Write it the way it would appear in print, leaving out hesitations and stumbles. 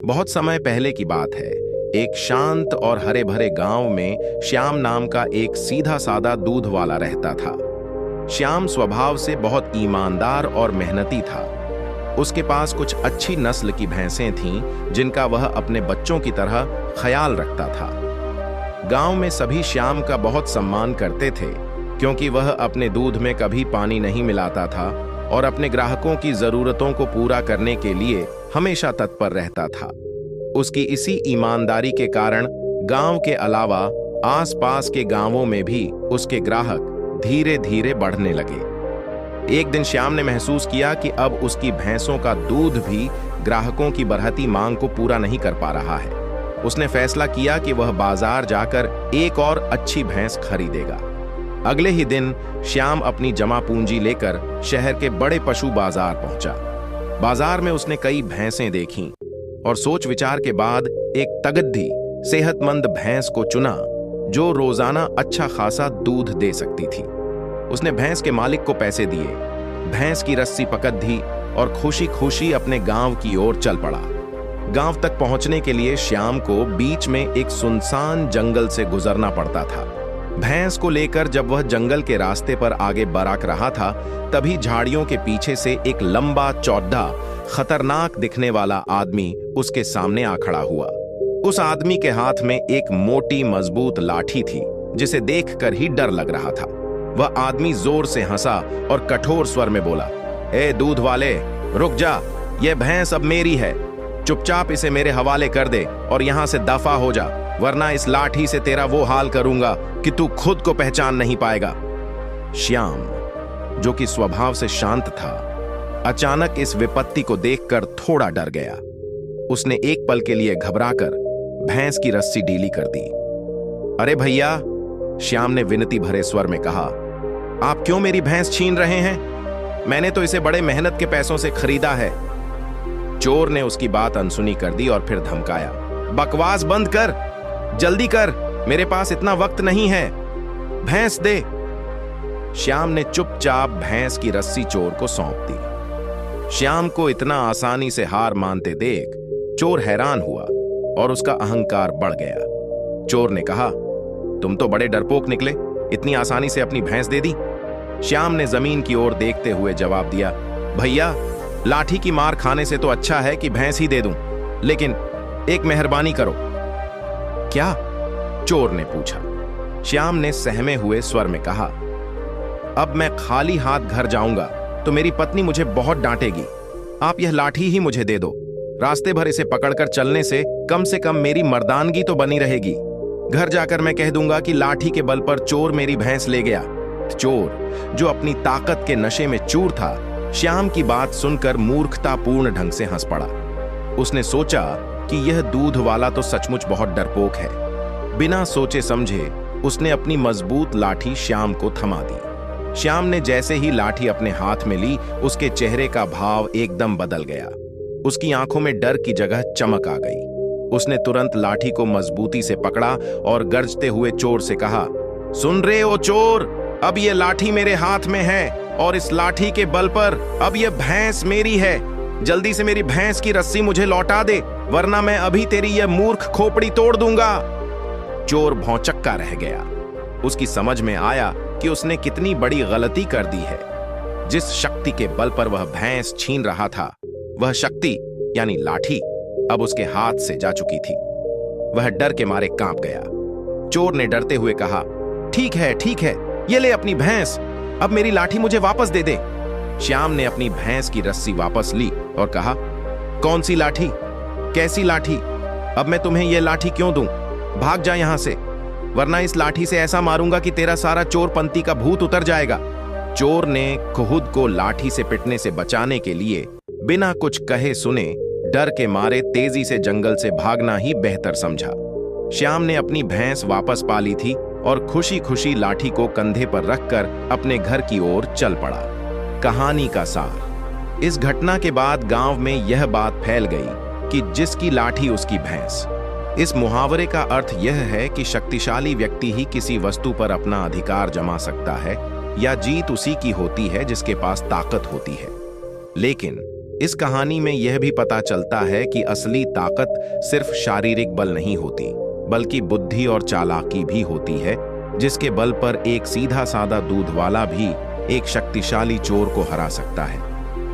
बहुत समय पहले की बात है। एक शांत और हरे भरे गांव में श्याम नाम का एक सीधा सादा दूध वाला रहता था। श्याम स्वभाव से बहुत ईमानदार और मेहनती था। उसके पास कुछ अच्छी नस्ल की भैंसें थीं जिनका वह अपने बच्चों की तरह ख्याल रखता था। गांव में सभी श्याम का बहुत सम्मान करते थे क्योंकि वह अपने दूध में कभी पानी नहीं मिलाता था और अपने ग्राहकों की जरूरतों को पूरा करने के लिए हमेशा तत्पर रहता था। उसकी इसी ईमानदारी के कारण गांव के अलावा आसपास के गांवों में भी उसके ग्राहक धीरे धीरे बढ़ने लगे। एक दिन श्याम ने महसूस किया कि अब उसकी भैंसों का दूध भी ग्राहकों की बढ़ती मांग को पूरा नहीं कर पा रहा है। उसने फैसला किया कि वह बाजार जाकर एक और अच्छी भैंस खरीदेगा। अगले ही दिन श्याम अपनी जमा पूंजी लेकर शहर के बड़े पशु बाजार पहुंचा। बाजार में उसने कई भैंसें देखीं और सोच विचार के बाद एक तगद्दी सेहतमंद भैंस को चुना जो रोजाना अच्छा खासा दूध दे सकती थी। उसने भैंस के मालिक को पैसे दिए, भैंस की रस्सी पकड़ दी और खुशी खुशी अपने गांव की ओर चल पड़ा। गांव तक पहुंचने के लिए श्याम को बीच में एक सुनसान जंगल से गुजरना पड़ता था। भैंस को लेकर जब वह जंगल के रास्ते पर आगे बरक रहा था, तभी झाड़ियों के पीछे से एक लंबा चौड़ा खतरनाक दिखने वाला आदमी उसके सामने आ खड़ा हुआ। उस आदमी के हाथ में एक मोटी मजबूत लाठी थी जिसे देखकर ही डर लग रहा था। वह आदमी जोर से हंसा और कठोर स्वर में बोला, ए दूध वाले, रुक जा, यह भैंस अब मेरी है। चुपचाप इसे मेरे हवाले कर दे और यहां से दफा हो जा, वरना इस लाठी से तेरा वो हाल करूंगा कि तू खुद को पहचान नहीं पाएगा। श्याम, जो कि स्वभाव से शांत था, अचानक इस विपत्ति को देखकर थोड़ा डर गया। उसने एक पल के लिए घबराकर भैंस की रस्सी ढीली कर दी। अरे भैया, श्याम ने विनती भरे स्वर में कहा, आप क्यों मेरी भैंस छीन रहे हैं? मैंने तो इसे बड़े मेहनत के पैसों से खरीदा है। चोर ने उसकी बात अनसुनी कर दी और फिर धमकाया, बकवास बंद कर, जल्दी कर, मेरे पास इतना वक्त नहीं है, भैंस दे। श्याम ने चुपचाप भैंस की रस्सी चोर को सौंप दी। श्याम को इतना आसानी से हार मानते देख चोर हैरान हुआ और उसका अहंकार बढ़ गया। चोर ने कहा, तुम तो बड़े डरपोक निकले, इतनी आसानी से अपनी भैंस दे दी। श्याम ने जमीन की ओर देखते हुए जवाब दिया, भैया, लाठी की मार खाने से तो अच्छा है कि भैंस ही दे दूं, लेकिन एक मेहरबानी करो। क्या? चोर ने पूछा। श्याम ने सहमे हुए स्वर में कहा, अब मैं खाली हाथ घर जाऊंगा तो मेरी पत्नी मुझे बहुत डांटेगी। आप यह लाठी ही मुझे दे दो, रास्ते भर इसे पकड़कर चलने से कम मेरी मर्दानगी तो बनी रहेगी। घर जाकर मैं कह दूंगा कि लाठी के बल पर चोर मेरी भैंस ले गया। चोर, जो अपनी ताकत के नशे में चूर था, श्याम की बात सुनकर मूर्खतापूर्ण ढंग से हंस पड़ा। उसने सोचा कि यह दूध वाला तो सचमुच बहुत डरपोक है। बिना सोचे समझे उसने अपनी मजबूत लाठी श्याम को थमा दी। श्याम ने जैसे ही लाठी अपने हाथ में ली, उसके चेहरे का भाव एकदम बदल गया। उसकी आंखों में डर की जगह चमक आ गई। उसने तुरंत लाठी को मजबूती से पकड़ा और गरजते हुए चोर से कहा, सुन रहे हो चोर, अब यह लाठी मेरे हाथ में है और इस लाठी के बल पर अब यह भैंस मेरी है। जल्दी से मेरी भैंस की रस्सी मुझे लौटा दे, वरना मैं अभी तेरी यह मूर्ख खोपड़ी तोड़ दूंगा। चोर भौंचक्का रह गया। उसकी समझ में आया कि उसने कितनी बड़ी गलती कर दी है। जिस शक्ति के बल पर वह भैंस छीन रहा था, वह शक्ति यानी लाठी अब उसके हाथ से जा चुकी थी। वह डर के मारे कांप गया। चोर ने डरते हुए कहा, ठीक है, ये ले अपनी भैंस, अब मेरी लाठी मुझे वापस दे दे। श्याम ने अपनी भैंस की रस्सी वापस ली और कहा, कौन सी लाठी? कैसी लाठी? अब मैं तुम्हें यह लाठी क्यों दूं? भाग जा यहां से, वरना इस लाठी से ऐसा मारूंगा कि तेरा सारा चोरपंती का भूत उतर जाएगा। चोर ने खुद को लाठी से पिटने से बचाने के लिए बिना कुछ कहे सुने डर के मारे तेजी से जंगल से भागना ही बेहतर समझा। श्याम ने अपनी भैंस वापस पा ली थी और खुशी खुशी लाठी को कंधे पर रखकर अपने घर की ओर चल पड़ा। कहानी का सार, इस घटना के बाद गांव में यह बात फैल गई कि जिसकी लाठी उसकी भैंस। इस मुहावरे का अर्थ यह है कि शक्तिशाली व्यक्ति ही किसी वस्तु पर अपना अधिकार जमा सकता है या जीत उसी की होती है जिसके पास ताकत होती है। लेकिन इस कहानी में यह भी पता चलता है कि असली ताकत सिर्फ शारीरिक बल नहीं होती, बल्कि बुद्धि और चालाकी भी होती है, जिसके बल पर एक सीधा साधा दूध वाला भी एक शक्तिशाली चोर को हरा सकता है।